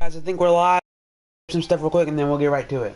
Guys, I think we're live. Some stuff real quick and then we'll get right to it.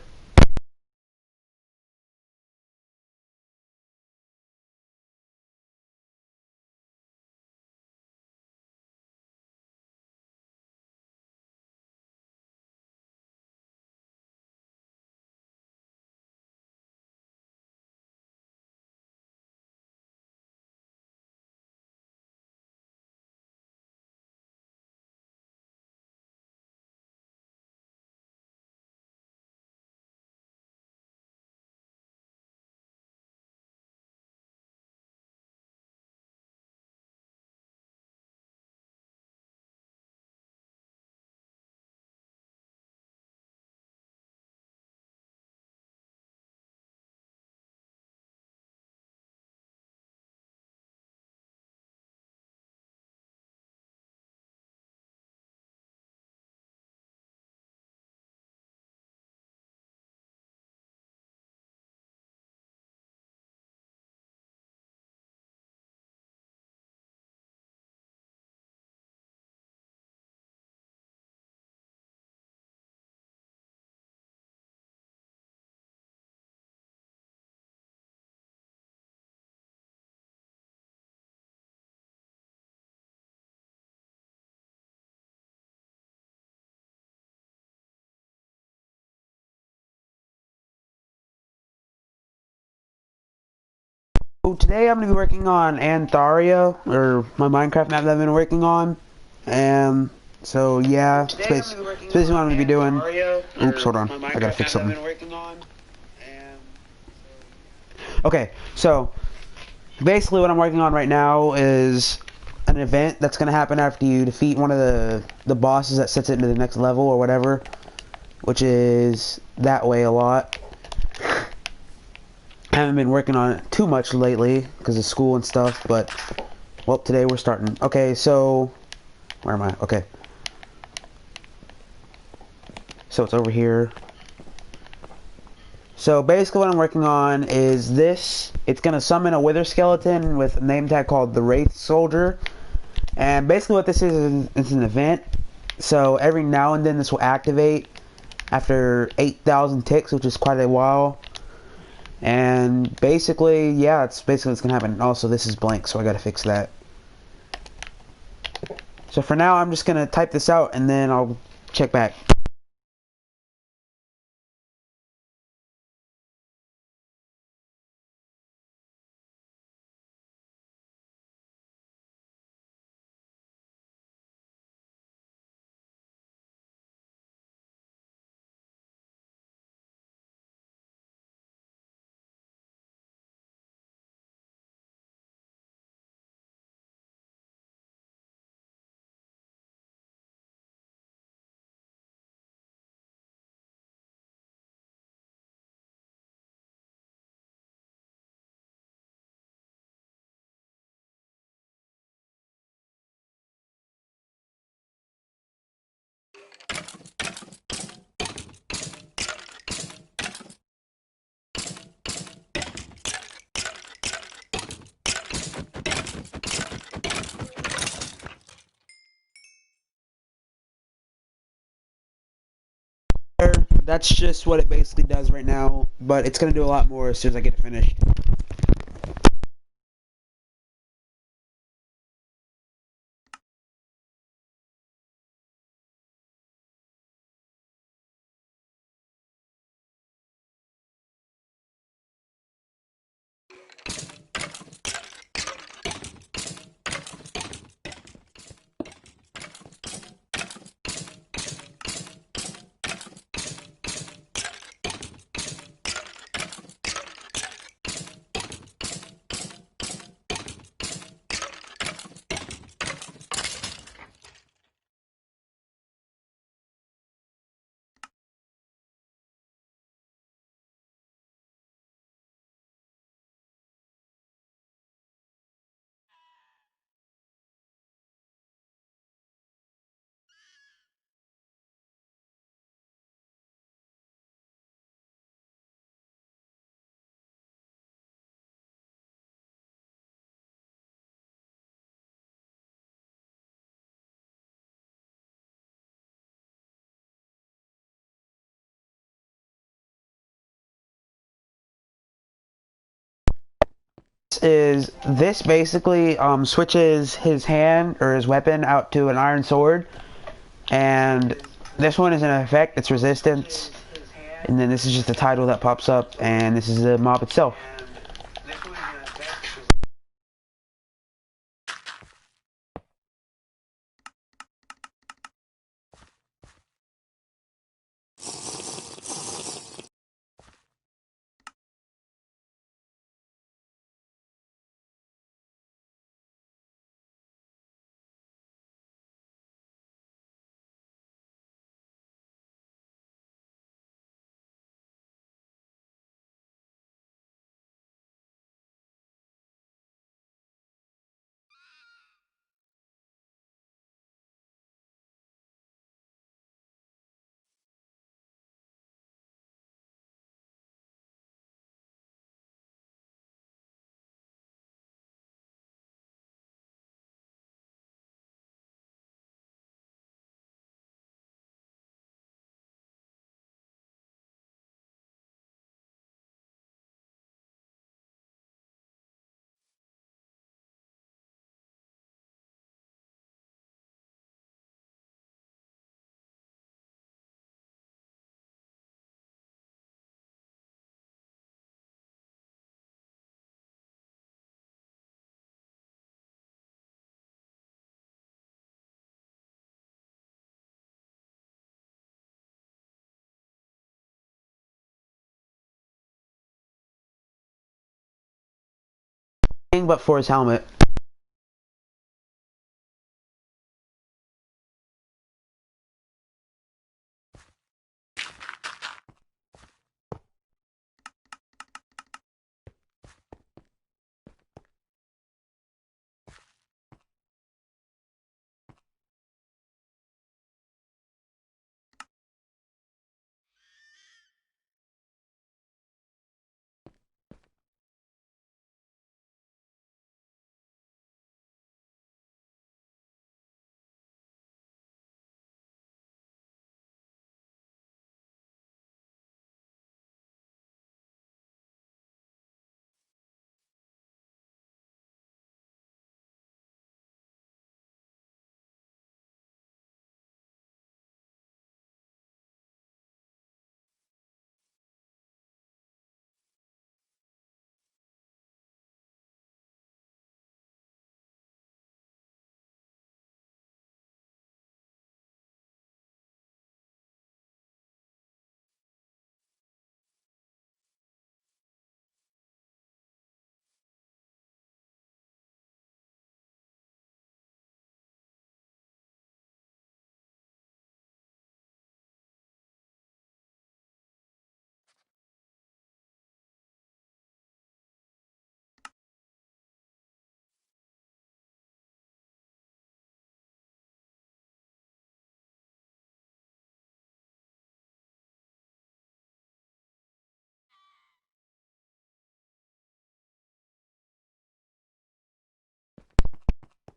So today I'm going to be working on Antharia, or my Minecraft map that I've been working on. And so yeah, it's basically what I'm going to be doing. Oops, hold on. I got to fix something. Okay, so basically what I'm working on right now is an event that's going to happen after you defeat one of the bosses that sets it into the next level or whatever, which is that way a lot. I haven't been working on it too much lately because of school and stuff, but well, today we're starting. Okay, so where am I? Okay, so it's over here. So basically what I'm working on is this. It's gonna summon a wither skeleton with a name tag called the Wraith Soldier, and basically what this is an event. So every now and then this will activate after 8,000 ticks, which is quite a while. And basically, yeah, it's basically what's gonna happen. Also, this is blank, so I gotta fix that. So for now, I'm just gonna type this out and then I'll check back. That's just what it basically does right now, but it's gonna do a lot more as soon as I get it finished. this basically switches his hand or his weapon out to an iron sword, and this one is in effect, it's resistance, and then this is just the title that pops up, and this is the mob itself. But for his helmet.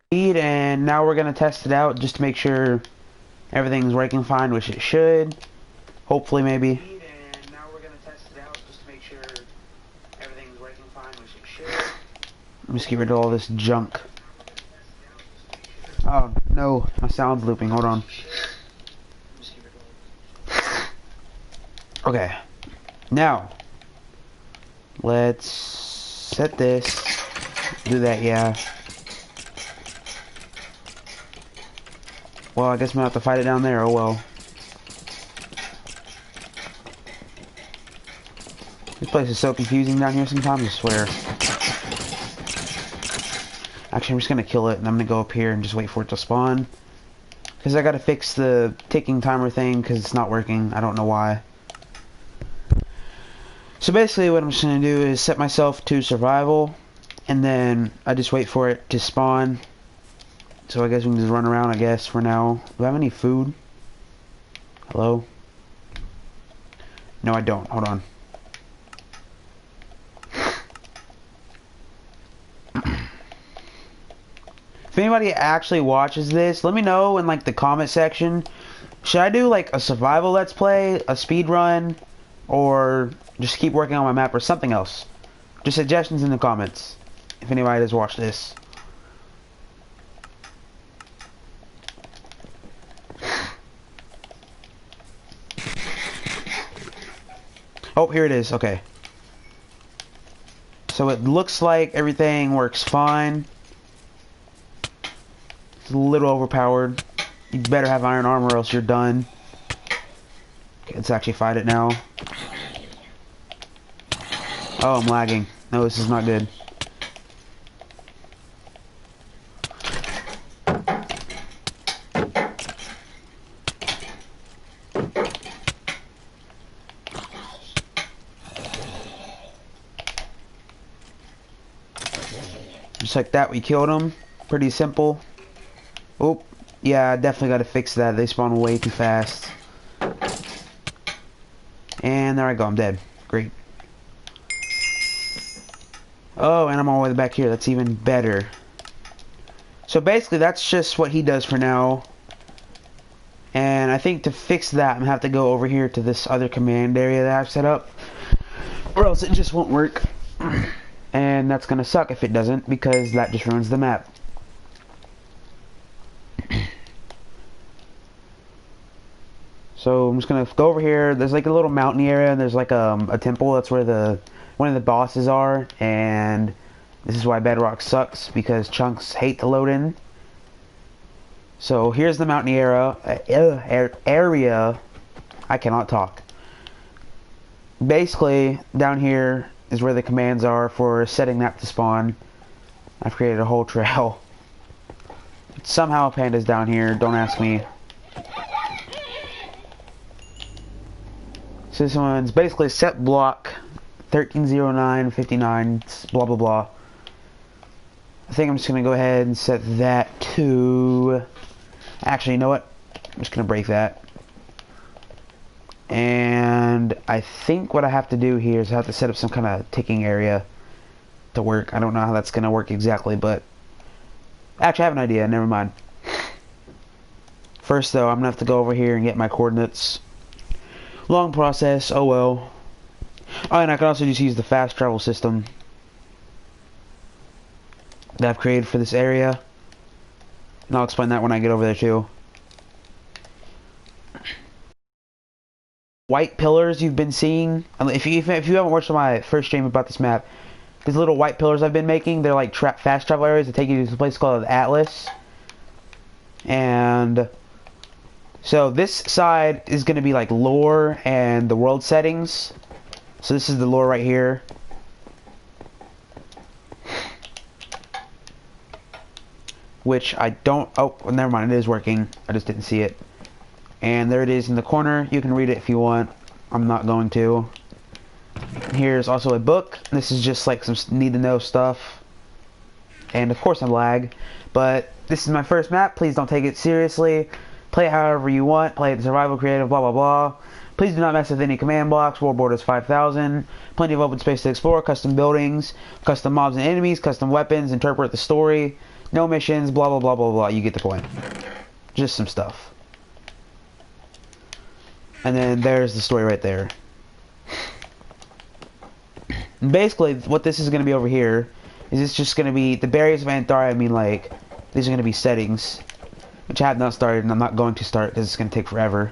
And now we're gonna test it out just to make sure everything's working fine, which it should. Hopefully, maybe. And now we're gonna test it out just to make sure everything's working fine, which it should. Just get rid of all this junk. Oh no, my sound's looping. Hold on. Okay. Now, let's set this. Do that, yeah. Well, I guess I'm gonna have to fight it down there. Oh well. This place is so confusing down here sometimes, I swear. Actually, I'm just gonna kill it, and I'm gonna go up here and just wait for it to spawn. Because I gotta fix the ticking timer thing, because it's not working. I don't know why. So basically, what I'm just gonna do is set myself to survival, and then I just wait for it to spawn. So I guess we can just run around, I guess, for now. Do I have any food? Hello? No, I don't. Hold on. If anybody actually watches this, let me know in, like, the comment section. Should I do, like, a survival let's play, a speed run, or just keep working on my map, or something else? Just suggestions in the comments. if anybody does watch this. Oh, here it is. Okay. So it looks like everything works fine. It's a little overpowered. You better have iron armor or else you're done. Okay, let's actually fight it now. Oh, I'm lagging. No, this is not good. Just like that, we killed him. Pretty simple. Oh, yeah, I definitely got to fix that. They spawn way too fast. And there I go, I'm dead. Great. Oh, and I'm all the way back here. That's even better. So basically, that's just what he does for now. And I think to fix that, I'm going to have to go over here to this other command area that I've set up. Or else it just won't work. And that's going to suck if it doesn't, because that just ruins the map. So I'm just going to go over here. There's like a little mountain area, and there's like a temple. That's where one of the bosses are. And this is why Bedrock sucks, because chunks hate to load in. So here's the mountain area. I cannot talk. Basically, down here is where the commands are for setting that to spawn. I've created a whole trail. Somehow Panda's down here, don't ask me. So this one's basically set block 130959, blah blah blah. I think I'm just gonna go ahead and set that to... Actually, you know what? I'm just gonna break that. And I think what I have to do here is I have to set up some kind of ticking area to work. I don't know how that's gonna work exactly, but actually I have an idea. Never mind. First though, I'm gonna have to go over here and get my coordinates. Long process. Oh well. Oh, and I can also just use the fast travel system that I've created for this area. And I'll explain that when I get over there too. White pillars you've been seeing. If you haven't watched my first stream about this map, these little white pillars I've been making, they're like fast travel areas that take you to this place called Atlas. And so this side is going to be like lore and the world settings. So this is the lore right here. Which I don't... Oh, well, never mind. It is working. I just didn't see it. And there it is in the corner. You can read it if you want. I'm not going to. Here's also a book. This is just like some need-to-know stuff. And of course I'm lag. But this is my first map. Please don't take it seriously. Play it however you want. Play it survival, creative, blah, blah, blah. Please do not mess with any command blocks. World borders 5,000. Plenty of open space to explore. Custom buildings. Custom mobs and enemies. Custom weapons. Interpret the story. No missions. Blah, blah, blah, blah, blah. You get the point. Just some stuff. And then there's the story right there. And basically, what this is going to be over here is it's just going to be the barriers of Antharia. I mean, like, these are going to be settings, which I have not started, and I'm not going to start because it's going to take forever.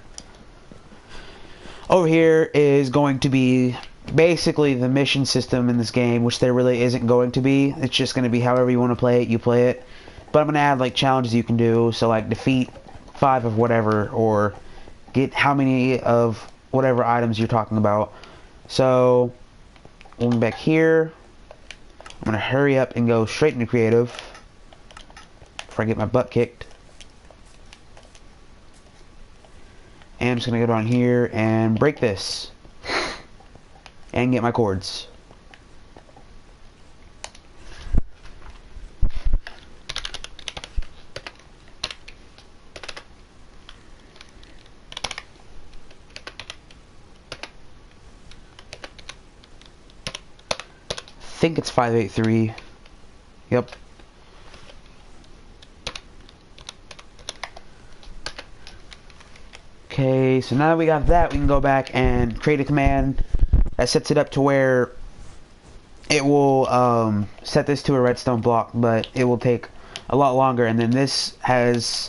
Over here is going to be basically the mission system in this game, which there really isn't going to be. It's just going to be however you want to play it, you play it. But I'm going to add, like, challenges you can do. So, like, defeat 5 of whatever, or get how many of whatever items you're talking about. So, going back here, I'm going to hurry up and go straight into creative before I get my butt kicked. And I'm just going to go down here and break this. And get my chords. I think it's 583. Yep. Okay, so now that we got that, we can go back and create a command that sets it up to where it will set this to a redstone block, but it will take a lot longer. And then this has,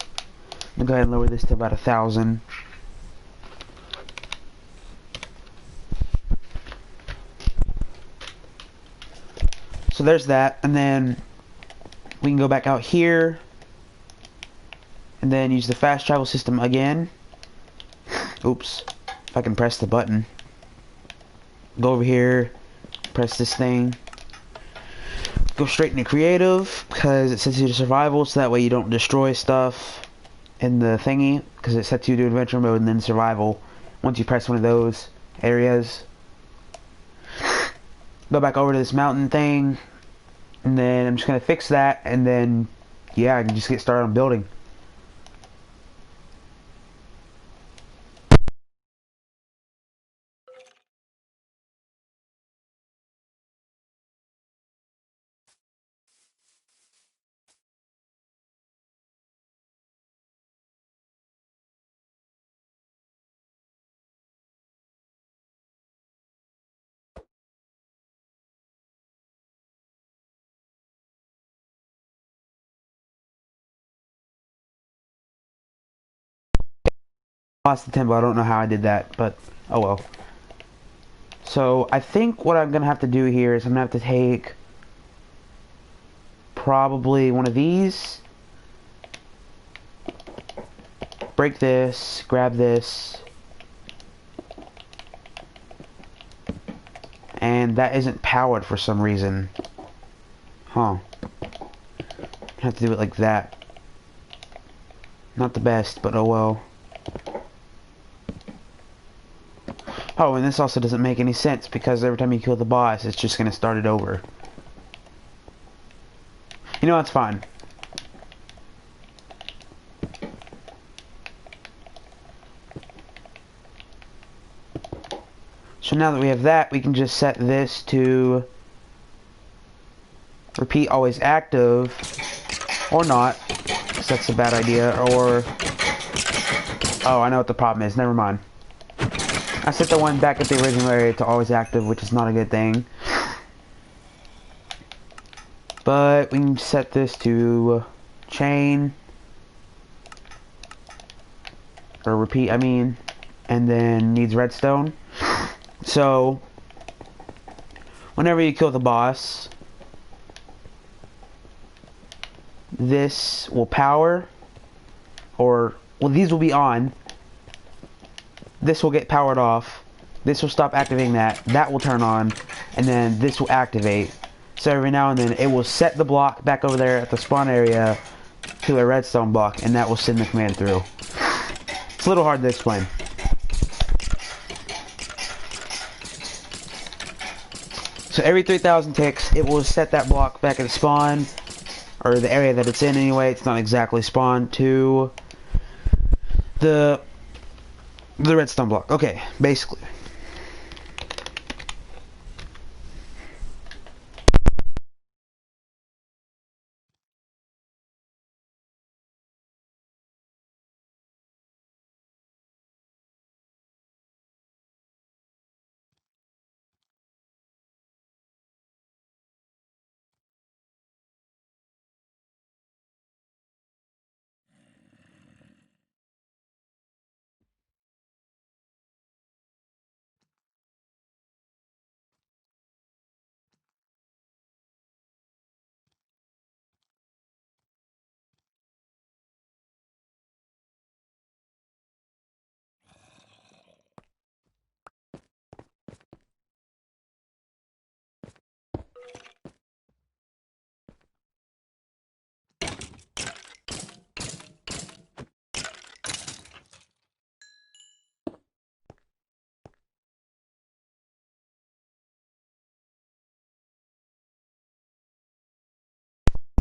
I'm gonna go ahead and lower this to about 1,000. So there's that, and then we can go back out here and then use the fast travel system again. Oops, if I can press the button. Go over here, press this thing, go straight into creative because it sets you to survival, so that way you don't destroy stuff in the thingy, because it sets you to adventure mode and then survival once you press one of those areas. Go back over to this mountain thing, and then I'm just gonna fix that, and then yeah, I can just get started on building. Lost the tempo. I don't know how I did that, but oh well. So I think what I'm gonna have to do here is I'm gonna have to take probably one of these, break this, grab this, and that isn't powered for some reason. Huh. I have to do it like that. Not the best, but oh well. Oh, and this also doesn't make any sense because every time you kill the boss, it's just going to start it over. You know, it's fine. So now that we have that, we can just set this to repeat always active, or not, because that's a bad idea, or... Oh, I know what the problem is. Never mind. I set the one back at the original area to always active, which is not a good thing. But we can set this to chain, or repeat, I mean, and then needs redstone. So, whenever you kill the boss, this will power, or, well, these will be on. This will get powered off. This will stop activating that. That will turn on. And then this will activate. So every now and then it will set the block back over there at the spawn area to a redstone block. And that will send the command through. It's a little hard to explain. So every 3,000 ticks, it will set that block back at the spawn. Or the area that it's in anyway. It's not exactly spawn to the redstone block. Okay, basically.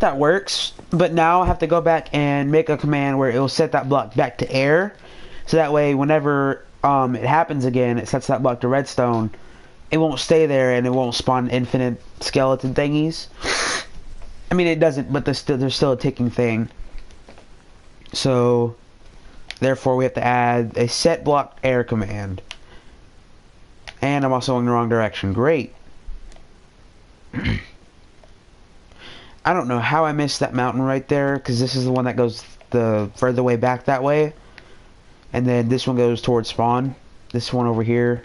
That works, but now I have to go back and make a command where it will set that block back to air, so that way whenever it happens again, it sets that block to redstone. It won't stay there and it won't spawn infinite skeleton thingies. I mean, it doesn't, but there's still a ticking thing. So therefore we have to add a set block air command. And I'm also going the wrong direction. Great. I don't know how I missed that mountain right there, because this is the one that goes the further way back that way. And then this one goes towards spawn. This one over here.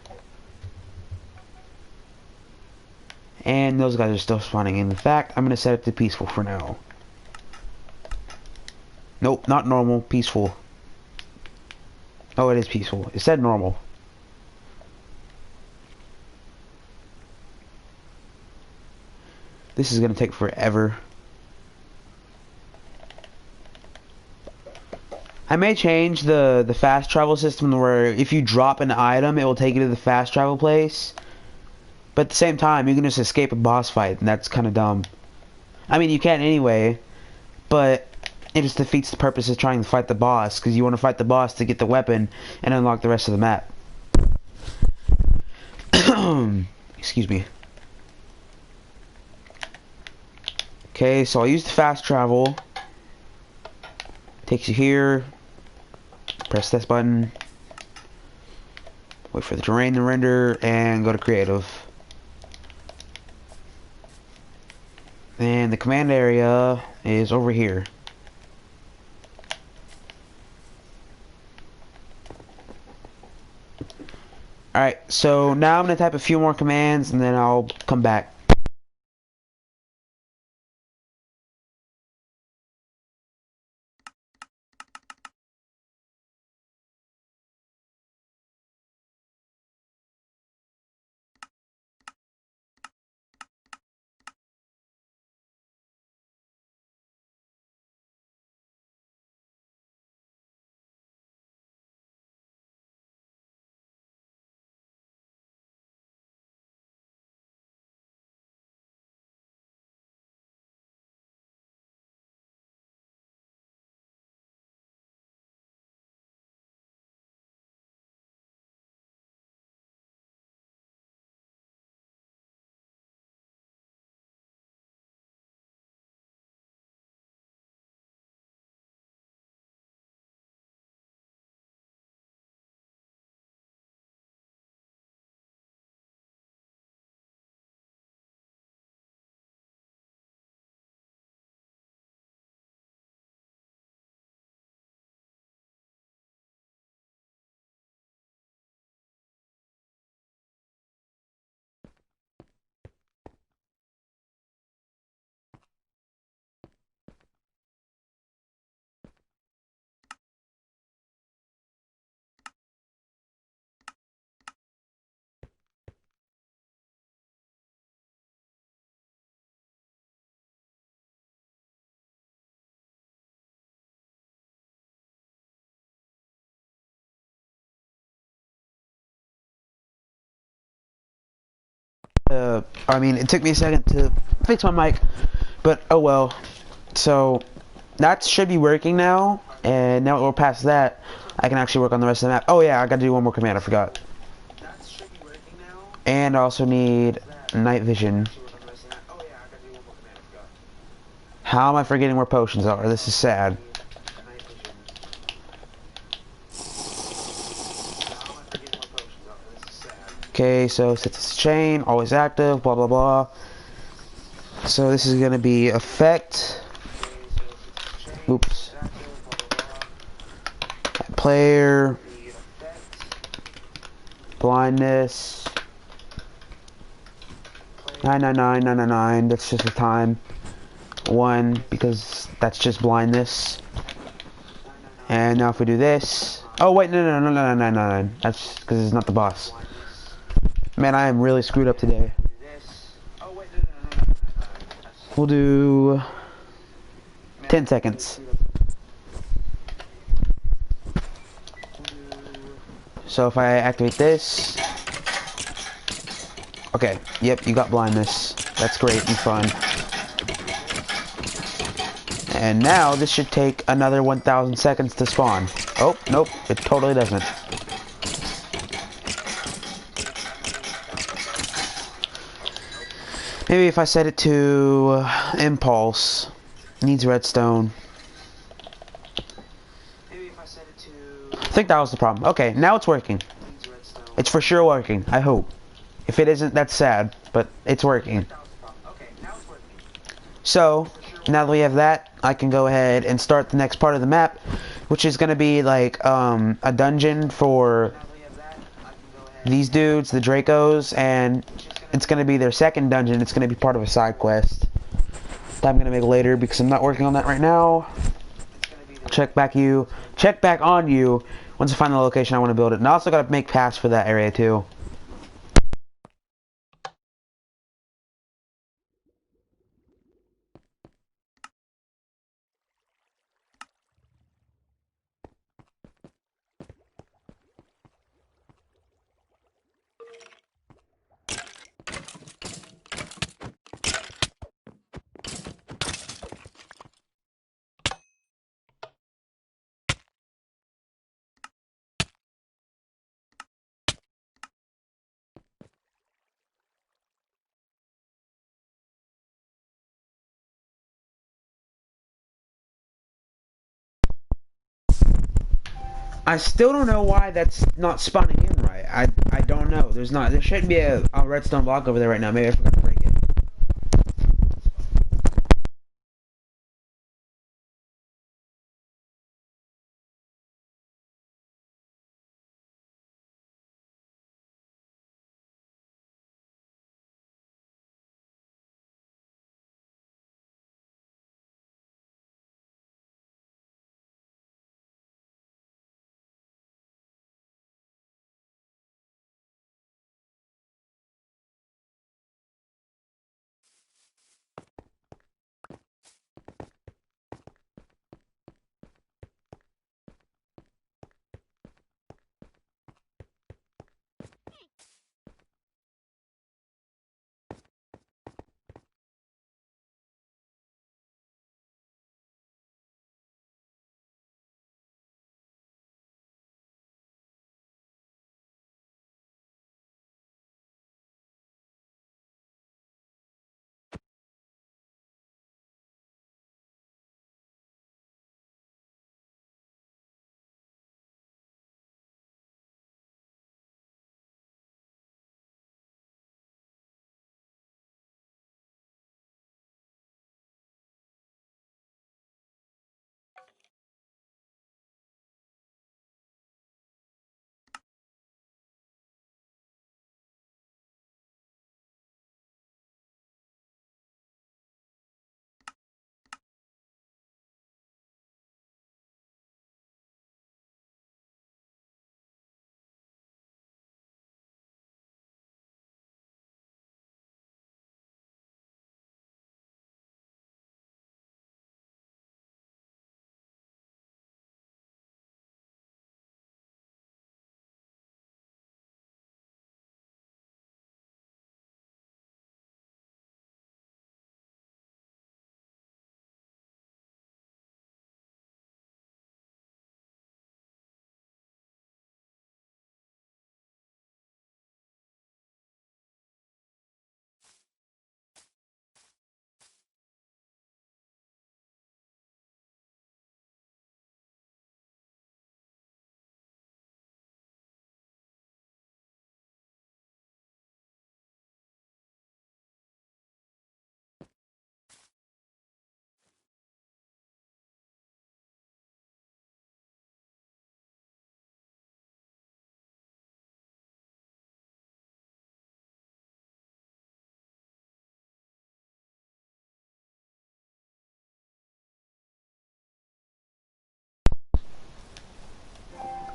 And those guys are still spawning. In fact, I'm going to set it to peaceful for now. Nope, not normal, peaceful. Oh, it is peaceful. It said normal. This is going to take forever. I may change the fast travel system where if you drop an item, it will take you to the fast travel place. But at the same time, you can just escape a boss fight, and that's kind of dumb. I mean, you can anyway, but it just defeats the purpose of trying to fight the boss, because you want to fight the boss to get the weapon and unlock the rest of the map. Excuse me. Okay, so I'll use the fast travel. Takes you here. Press this button. Wait for the terrain to render and go to creative. And the command area is over here. Alright, so now I'm going to type a few more commands and then I'll come back. I mean, it took me a second to fix my mic, but oh well. So, that should be working now, and now we're past that, I can actually work on the rest of the map. Oh yeah, I gotta do one more command, I forgot. And I also need night vision. How am I forgetting where potions are? This is sad. Okay, so set this chain, always active, blah blah blah. So this is gonna be effect. Oops. Player. Blindness. 999, that's just the time. 1, because that's just blindness. And now if we do this. Oh wait, no. That's because it's not the boss. Man, I am really screwed up today. We'll do 10 seconds. So if I activate this. Okay, yep, you got blindness. That's great and fun. And now this should take another 1,000 seconds to spawn. Oh, nope, it totally doesn't. Maybe if I set it to impulse, needs redstone. I think that was the problem. Okay, now it's working. It's for sure working, I hope. If it isn't, that's sad, but it's working. So, now that we have that, I can go ahead and start the next part of the map, which is going to be like a dungeon for these dudes, the Dracos, and it's going to be their second dungeon. It's going to be part of a side quest that I'm going to make later because I'm not working on that right now. Check back on you once I find the location I want to build it. And I also got to make paths for that area too. I still don't know why that's not spawning in right. I don't know. There shouldn't be a redstone block over there right now. Maybe I forgot to break it.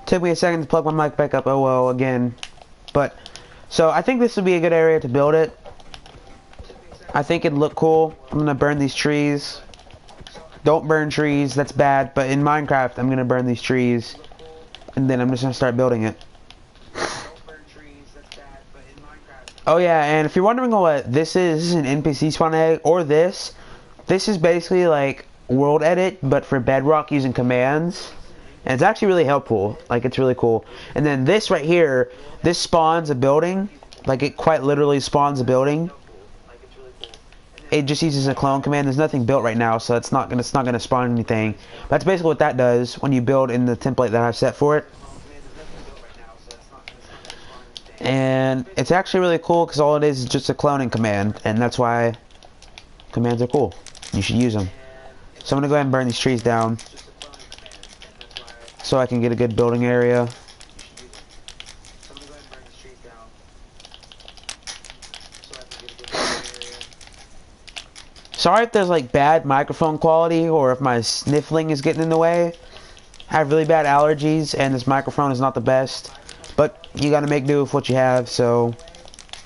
Took me a second to plug my mic back up. Oh well, again. But so I think this would be a good area to build it. I think it'd look cool. I'm gonna burn these trees. Don't burn trees, that's bad. But in Minecraft, I'm gonna burn these trees, and then I'm just gonna start building it. Oh yeah, and if you're wondering what this is an NPC spawn egg, or this is basically like world edit, but for Bedrock using commands. And it's actually really helpful. Like, it's really cool. And then this right here, this spawns a building. Like, it quite literally spawns a building. It just uses a clone command. There's nothing built right now, so it's not gonna spawn anything. But that's basically what that does when you build in the template that I've set for it. And it's actually really cool because all it is just a cloning command, and that's why commands are cool. You should use them. So I'm gonna go ahead and burn these trees down so I can get a good building area. Sorry if there's like bad microphone quality or if my sniffling is getting in the way. I have really bad allergies and this microphone is not the best, but you gotta make do with what you have, so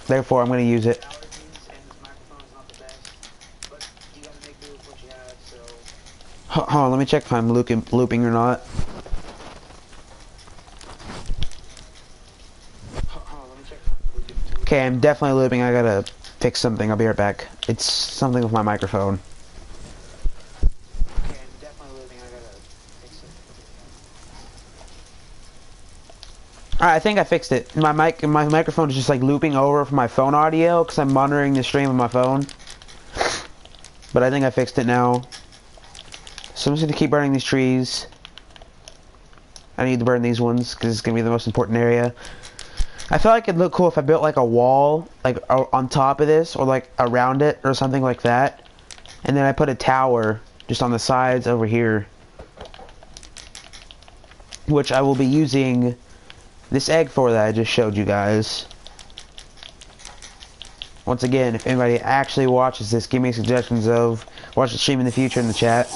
therefore I'm gonna use it. Hold on, let me check if I'm looping or not. Okay, I'm definitely looping. I gotta fix something. I'll be right back. It's something with my microphone. Alright, I think I fixed it. My microphone is just like looping over from my phone audio because I'm monitoring the stream on my phone. But I think I fixed it now. So I'm just gonna keep burning these trees. I need to burn these ones because it's gonna be the most important area. I feel like it'd look cool if I built like a wall, like on top of this, or like around it, or something like that. And then I put a tower just on the sides over here, which I will be using this egg for that I just showed you guys. Once again, if anybody actually watches this, give me suggestions of watch the stream in the future in the chat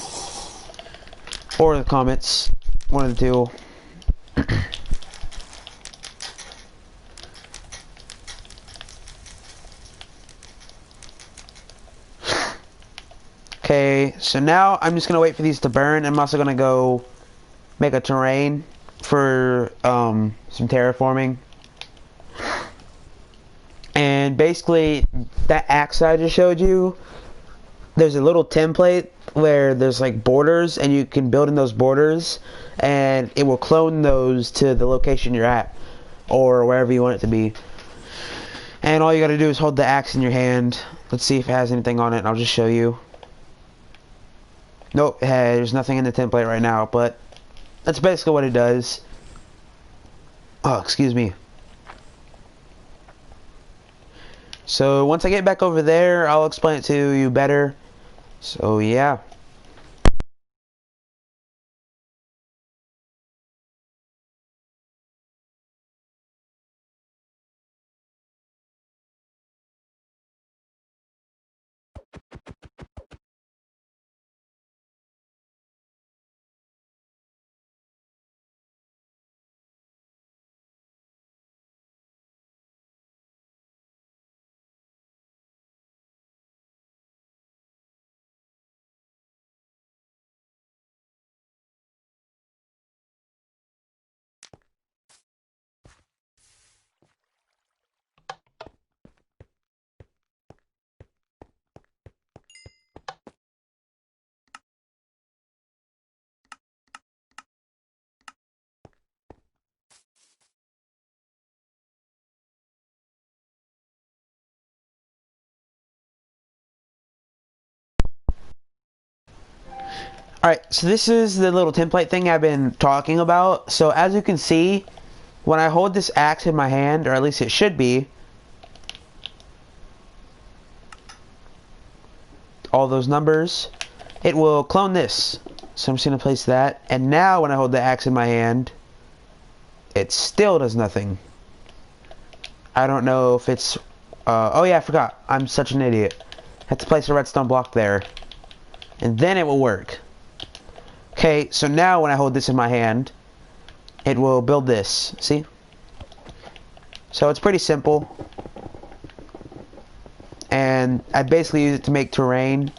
or the comments, one of the two. Okay, so now I'm just gonna wait for these to burn. I'm also gonna go make a terrain for some terraforming. And basically, that axe I just showed you, there's a little template where there's like borders, and you can build in those borders, and it will clone those to the location you're at, or wherever you want it to be. And all you gotta do is hold the axe in your hand. Let's see if it has anything on it, and I'll just show you. Nope, there's nothing in the template right now, but that's basically what it does. Oh, excuse me. So once I get back over there, I'll explain it to you better. So yeah. Alright, so this is the little template thing I've been talking about. So as you can see, when I hold this axe in my hand, or at least it should be, all those numbers, it will clone this. So I'm just going to place that. And now when I hold the axe in my hand, it still does nothing. I don't know if it's... oh yeah, I forgot. I'm such an idiot. I have to place a redstone block there. And then it will work. Okay, so now when I hold this in my hand, it will build this. See? So it's pretty simple. And I basically use it to make terrain.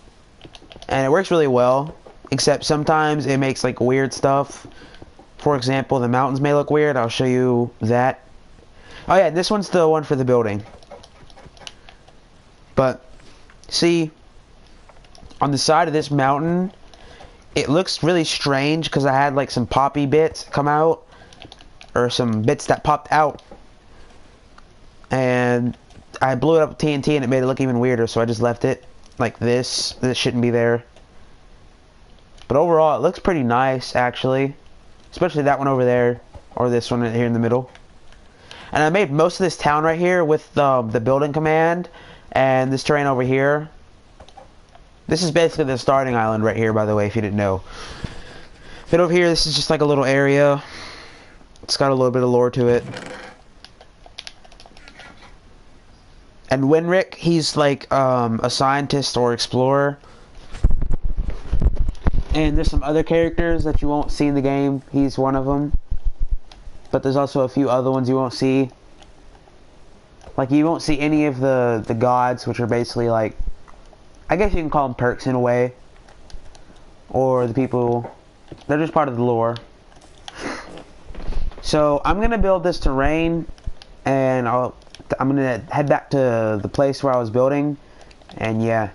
And it works really well. Except sometimes it makes like weird stuff. For example, the mountains may look weird. I'll show you that. Oh yeah, this one's the one for the building. But, see, on the side of this mountain, it looks really strange because I had like some poppy bits come out. Or some bits that popped out. And I blew it up with TNT and it made it look even weirder, so I just left it like this. This shouldn't be there. But overall, it looks pretty nice, actually. Especially that one over there, or this one here in the middle. And I made most of this town right here with the building command, and this terrain over here. This is basically the starting island right here, by the way, if you didn't know. But over here, this is just like a little area. It's got a little bit of lore to it. And Winrick, he's like a scientist or explorer. And there's some other characters that you won't see in the game. He's one of them. But there's also a few other ones you won't see. Like, you won't see any of the gods, which are basically like, I guess you can call them perks in a way. Or the people, they're just part of the lore. So, I'm going to build this terrain, and I'm going to head back to the place where I was building, and yeah.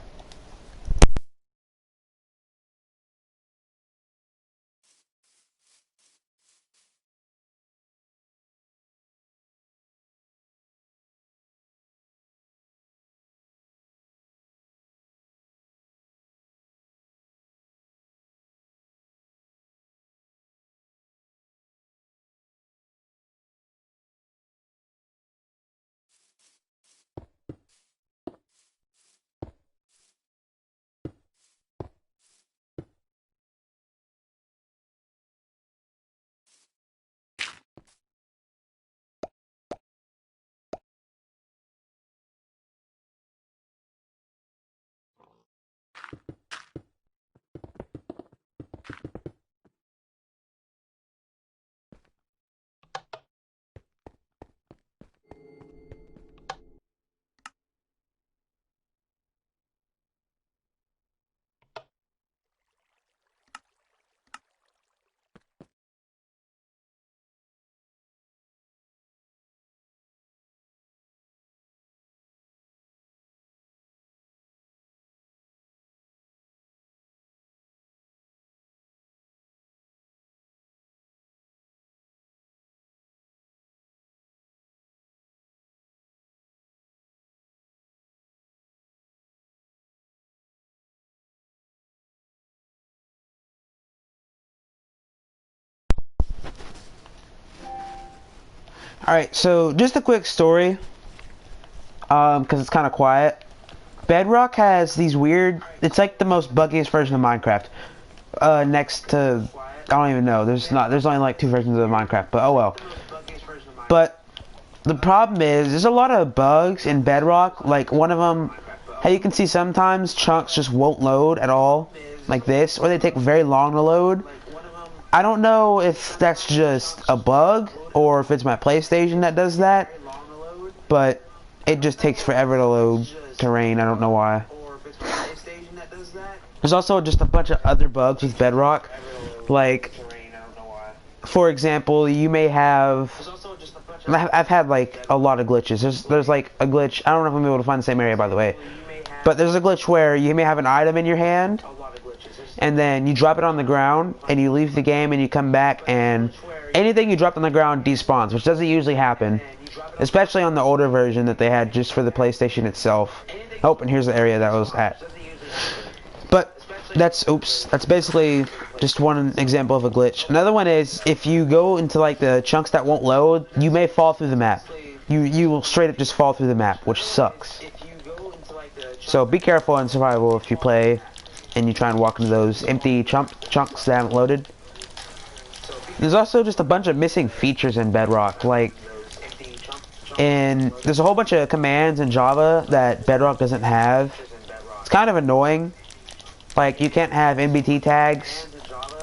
Alright, so just a quick story, because it's kind of quiet. Bedrock has these weird, it's like the most buggiest version of Minecraft. Next to, I don't even know, there's only like 2 versions of Minecraft, but oh well. But the problem is, there's a lot of bugs in Bedrock. Like, one of them, how you can see sometimes chunks just won't load at all, like this, or they take very long to load. I don't know if that's just a bug, or if it's my PlayStation that does that, but it just takes forever to load terrain. I don't know why. There's also just a bunch of other bugs with Bedrock, like, for example, you may have, I've had like a lot of glitches. There's like a glitch, I don't know if I'm able to find the same area, by the way, but there's a glitch where you may have an item in your hand, and then you drop it on the ground, and you leave the game, and you come back, and anything you drop on the ground despawns, which doesn't usually happen, especially on the older version that they had just for the PlayStation itself. Oh, and here's the area that I was at. But that's basically just one example of a glitch. Another one is, if you go into like the chunks that won't load, you may fall through the map. You will straight up just fall through the map, which sucks. So be careful in survival if you play and you try and walk into those empty chunks that haven't loaded. There's also just a bunch of missing features in Bedrock, like, and there's a whole bunch of commands in Java that Bedrock doesn't have. It's kind of annoying. Like, you can't have NBT tags,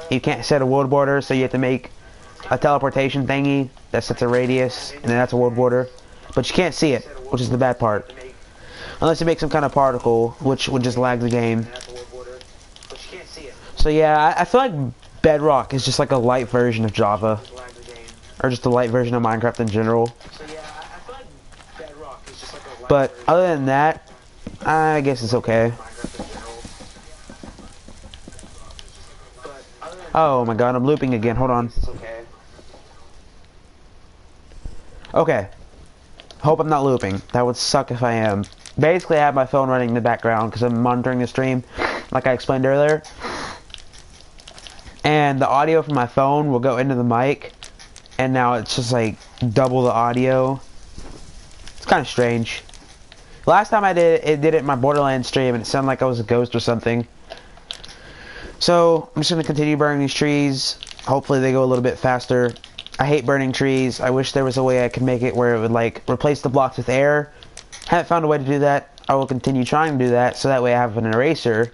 you can't set a world border, so you have to make a teleportation thingy that sets a radius, and then that's a world border. But you can't see it, which is the bad part. Unless you make some kind of particle, which would just lag the game. So yeah, I feel like Bedrock is just like a light version of Java. Or just a light version of Minecraft in general. But other than that, I guess it's okay. Oh my god, I'm looping again, hold on. Okay. Hope I'm not looping. That would suck if I am. Basically, I have my phone running in the background because I'm monitoring the stream, like I explained earlier. And the audio from my phone will go into the mic, and now it's just like double the audio. It's kind of strange. Last time I did it, did it in my Borderlands stream, and it sounded like I was a ghost or something. So, I'm just going to continue burning these trees. Hopefully they go a little bit faster. I hate burning trees. I wish there was a way I could make it where it would, like, replace the blocks with air. Haven't found a way to do that. I will continue trying to do that, so that way I have an eraser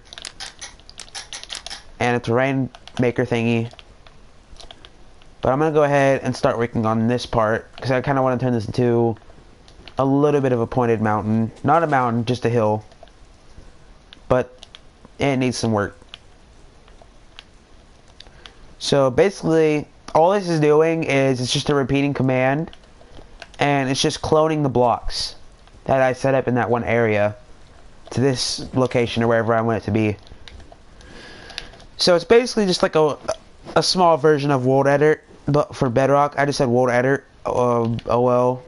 and a terrain maker thingy. But I'm going to go ahead and start working on this part, because I kind of want to turn this into a little bit of a pointed mountain. Not a mountain, just a hill. But it needs some work. So basically, all this is doing is it's just a repeating command, and it's just cloning the blocks that I set up in that one area to this location or wherever I want it to be. So it's basically just like a small version of World Edit, but for Bedrock. I just said World Edit. Oh well.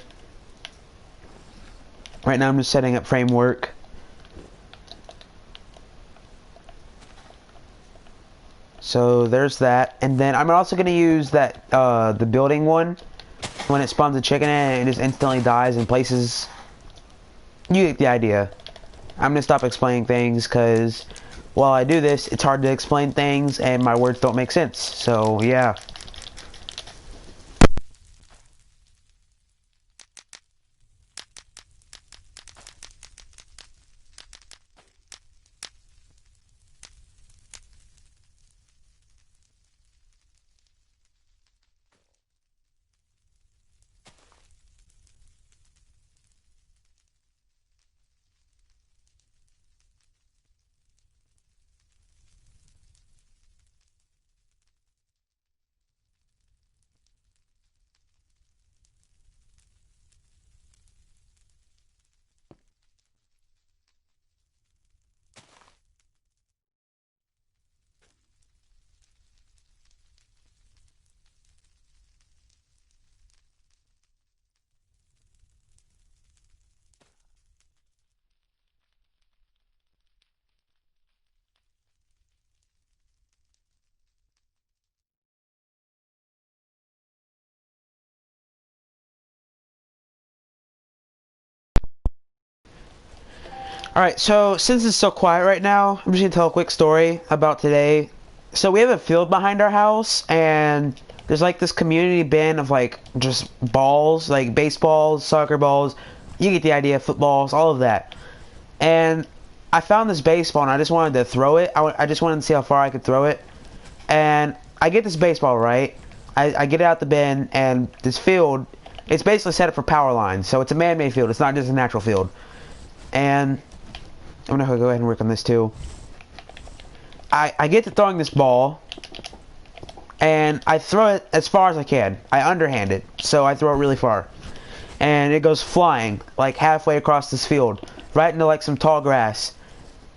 Right now I'm just setting up framework. So there's that, and then I'm also going to use that the building one. When it spawns a chicken in, it just instantly dies in places. You get the idea. I'm going to stop explaining things because while I do this, it's hard to explain things and my words don't make sense. So yeah. Alright, so since it's so quiet right now, I'm just going to tell a quick story about today. So we have a field behind our house, and there's like this community bin of like just balls, like baseballs, soccer balls, you get the idea, footballs, all of that. And I found this baseball and I just wanted to throw it. I just wanted to see how far I could throw it. And I get this baseball, right? I get it out the bin, and this field, it's basically set up for power lines. So it's a man-made field. It's not just a natural field. And I'm going to go ahead and work on this too. I get to throwing this ball, and I throw it as far as I can. I underhand it, so I throw it really far. And it goes flying, like halfway across this field, right into like some tall grass.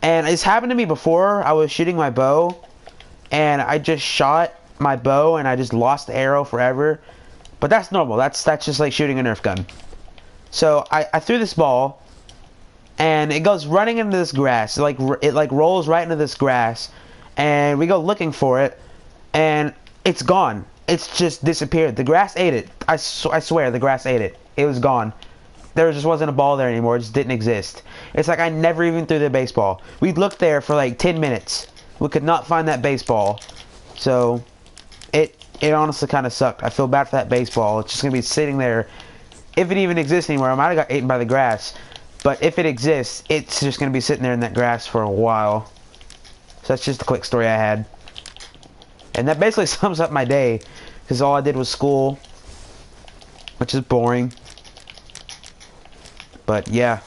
And it's happened to me before. I was shooting my bow, and I just shot my bow, and I just lost the arrow forever. But that's normal. That's just like shooting a Nerf gun. So I threw this ball, and it goes running into this grass. It like rolls right into this grass, and we go looking for it, and it's gone. It's just disappeared. The grass ate it. I swear the grass ate it. It was gone. There just wasn't a ball there anymore. It just didn't exist. It's like I never even threw the baseball. We looked there for like 10 minutes. We could not find that baseball. So it honestly kind of sucked. I feel bad for that baseball. It's just going to be sitting there. If it even exists anywhere, I might have got eaten by the grass. But if it exists, it's just going to be sitting there in that grass for a while. So that's just a quick story I had. And that basically sums up my day. Because all I did was school. Which is boring. But yeah.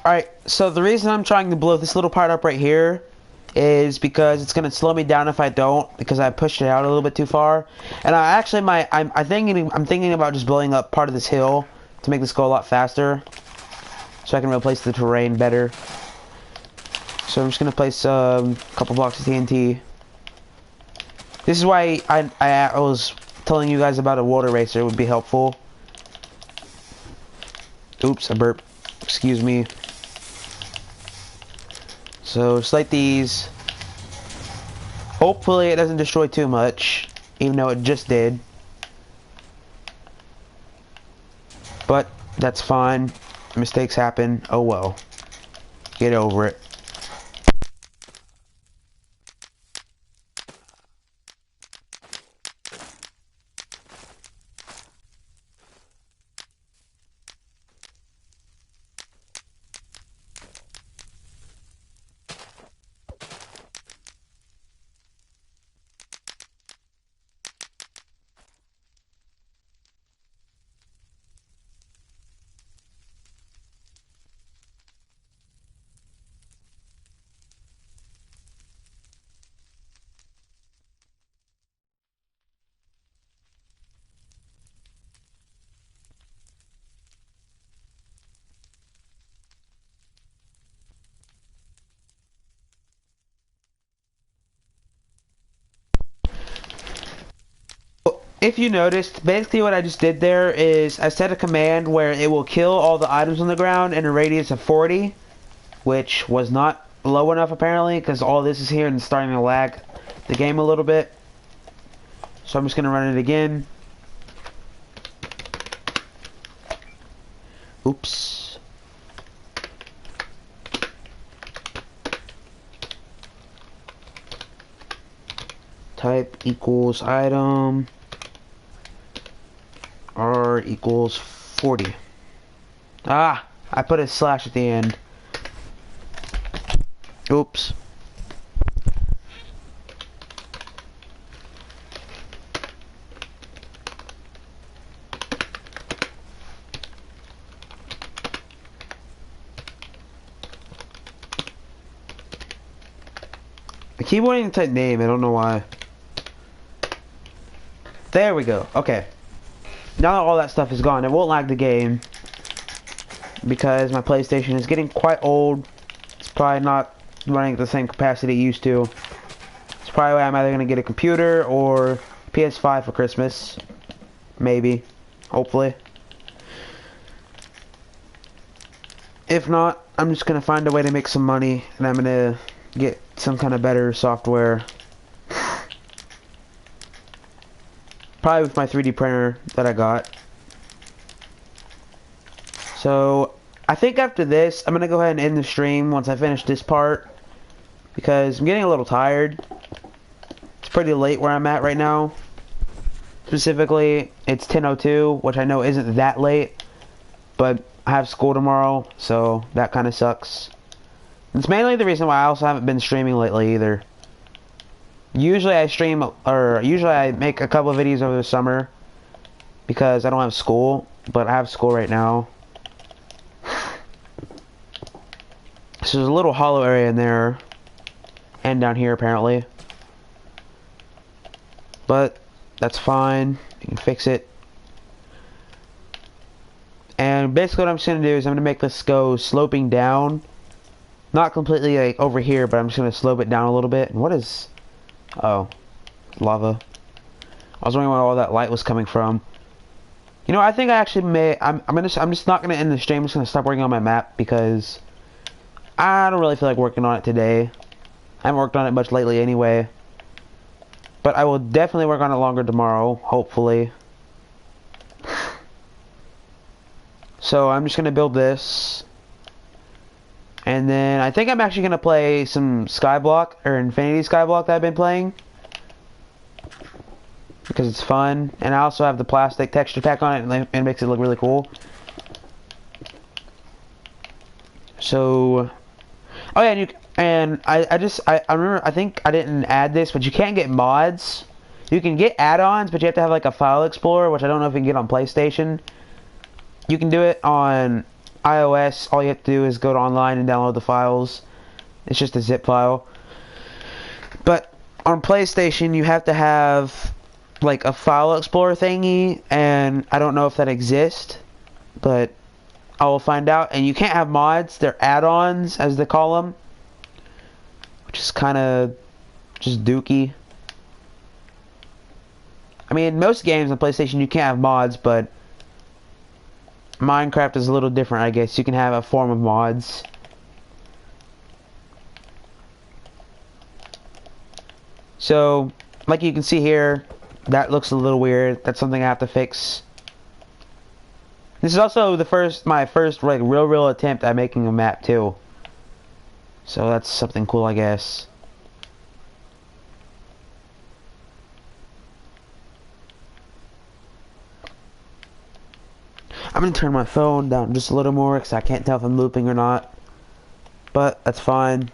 Alright, so the reason I'm trying to blow this little part up right here is because it's gonna slow me down if I don't, because I pushed it out a little bit too far. And I'm thinking about just blowing up part of this hill to make this go a lot faster, so I can replace the terrain better. So I'm just gonna place a couple blocks of TNT. This is why I was telling you guys about a water racer would be helpful. Oops, I burped. Excuse me. So just like these. Hopefully it doesn't destroy too much, even though it just did. But that's fine. Mistakes happen. Oh well. Get over it. If you noticed, basically what I just did there is I set a command where it will kill all the items on the ground in a radius of 40, which was not low enough apparently, because all this is here and starting to lag the game a little bit. So I'm just going to run it again. Oops. Type equals item. R equals 40. Ah, I put a slash at the end. Oops. I keep wanting to type name, I don't know why. There we go, okay. Now that all that stuff is gone, it won't lag the game, because my PlayStation is getting quite old. It's probably not running at the same capacity it used to. It's probably why I'm either going to get a computer or PS5 for Christmas. Maybe. Hopefully. If not, I'm just going to find a way to make some money, and I'm going to get some kind of better software. Probably with my 3D printer that I got. So, I think after this, I'm going to go ahead and end the stream once I finish this part. Because I'm getting a little tired. It's pretty late where I'm at right now. Specifically, it's 10:02, which I know isn't that late. But I have school tomorrow, so that kind of sucks. It's mainly the reason why I also haven't been streaming lately either. Usually I make a couple of videos over the summer because I don't have school, but I have school right now. So there's a little hollow area in there and down here apparently. But that's fine. You can fix it. And basically what I'm just going to do is I'm going to make this go sloping down. Not completely like over here, but I'm just going to slope it down a little bit. And what is... Oh, lava. I was wondering where all that light was coming from. You know, I think I actually may. I'm just not gonna end the stream. I'm just gonna stop working on my map because I don't really feel like working on it today. I haven't worked on it much lately anyway. But I will definitely work on it longer tomorrow, hopefully. So I'm just gonna build this. And then I think I'm actually going to play some Skyblock, or Infinity Skyblock that I've been playing. Because it's fun. And I also have the plastic texture pack on it, and it makes it look really cool. So... Oh yeah, I remember, I think I didn't add this, but you can't get mods. You can get add-ons, but you have to have like a file explorer, which I don't know if you can get on PlayStation. You can do it on iOS, all you have to do is go to online and download the files. It's just a zip file. But on PlayStation, you have to have like a file explorer thingy, and I don't know if that exists, but I will find out. And you can't have mods; they're add-ons, as they call them, which is kind of just dookie. I mean, most games on PlayStation you can't have mods, but Minecraft is a little different, I guess. You can have a form of mods. So, like you can see here, that looks a little weird. That's something I have to fix. This is also my first like real attempt at making a map too. So that's something cool, I guess. I'm gonna turn my phone down just a little more because I can't tell if I'm looping or not. But that's fine.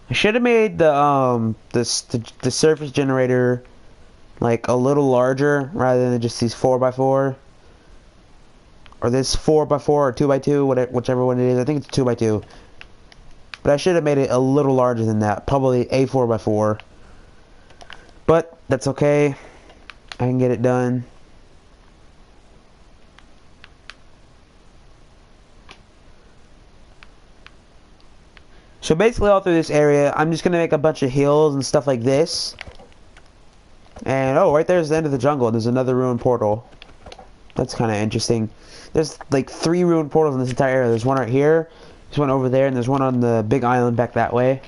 I should have made the surface generator like a little larger rather than just these 4x4, or this 4x4 or 2x2, whatever, whichever one it is. I think it's 2x2, but I should have made it a little larger than that, probably a 4x4. But that's okay. I can get it done. So basically all through this area, I'm just going to make a bunch of hills and stuff like this. And oh, right there's the end of the jungle. There's another ruined portal. That's kind of interesting. There's like 3 ruined portals in this entire area. There's one right here, there's one over there, and there's one on the big island back that way.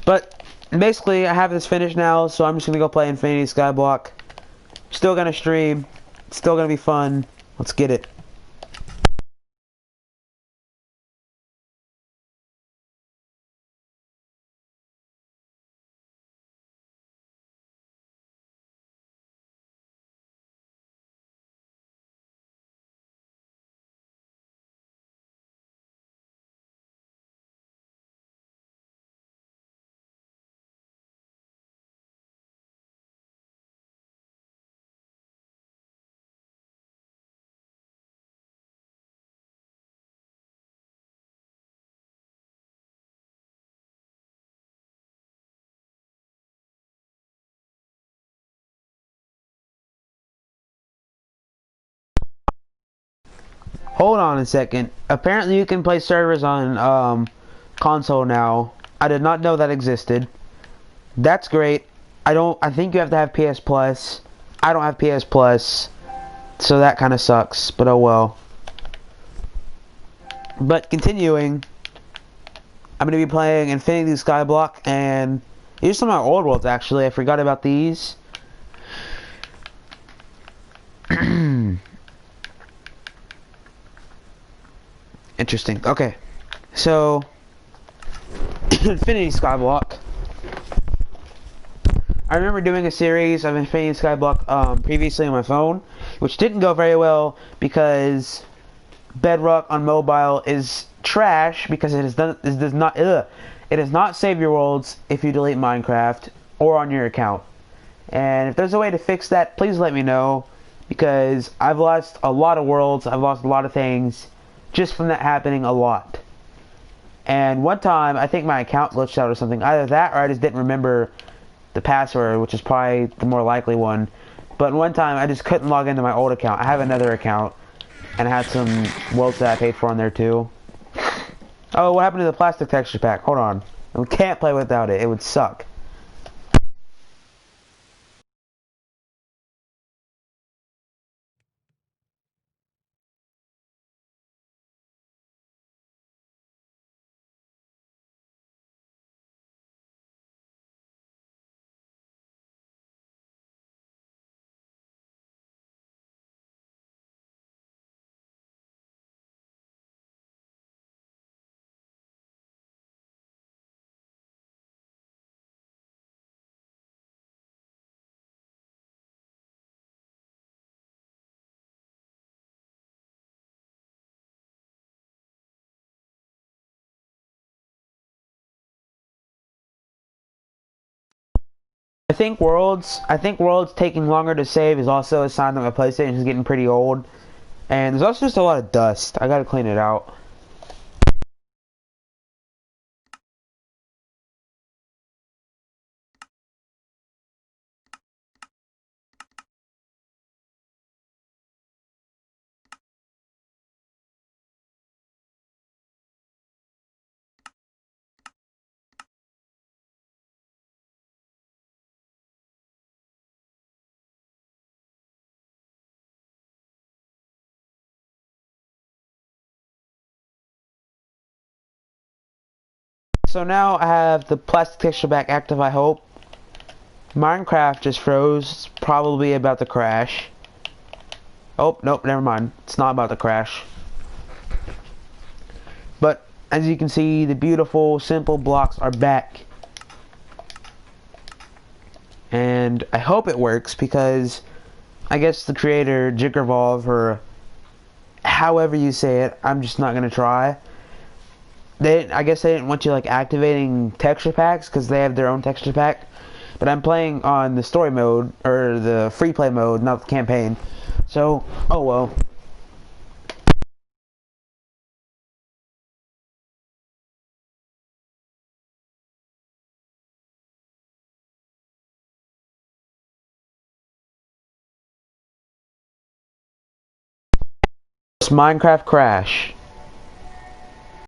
But basically, I have this finished now, so I'm just going to go play Infinity Skyblock. Still going to stream. It's still going to be fun. Let's get it. Hold on a second. Apparently you can play servers on console now. I did not know that existed. That's great. I think you have to have PS Plus. I don't have PS Plus, so that kind of sucks, but oh well. But continuing, I'm going to be playing Infinity Skyblock, and these are some of my old worlds actually. I forgot about these. Interesting. Okay. So Infinity Skyblock. I remember doing a series of Infinity Skyblock previously on my phone, which didn't go very well because Bedrock on mobile is trash because it does not save your worlds if you delete Minecraft or on your account. And if there's a way to fix that, please let me know, because I've lost a lot of worlds, I've lost a lot of things just from that happening a lot. And one time, I think my account glitched out or something. Either that or I just didn't remember the password, which is probably the more likely one. But one time, I just couldn't log into my old account. I have another account, and I had some worlds that I paid for on there too. Oh, what happened to the plastic texture pack? Hold on. We can't play without it. It would suck. I think Worlds taking longer to save is also a sign that my PlayStation is getting pretty old. And there's also just a lot of dust. I gotta clean it out. So now I have the plastic texture pack active, I hope. Minecraft just froze. It's probably about to crash. Oh, nope, never mind. It's not about to crash. But as you can see, the beautiful, simple blocks are back. And I hope it works because I guess the creator, Jiggervolve, or however you say it, I'm just not going to try. I guess they didn't want you like activating texture packs because they have their own texture pack. But I'm playing on the story mode, or the free play mode, not the campaign. So, oh well. Minecraft crash.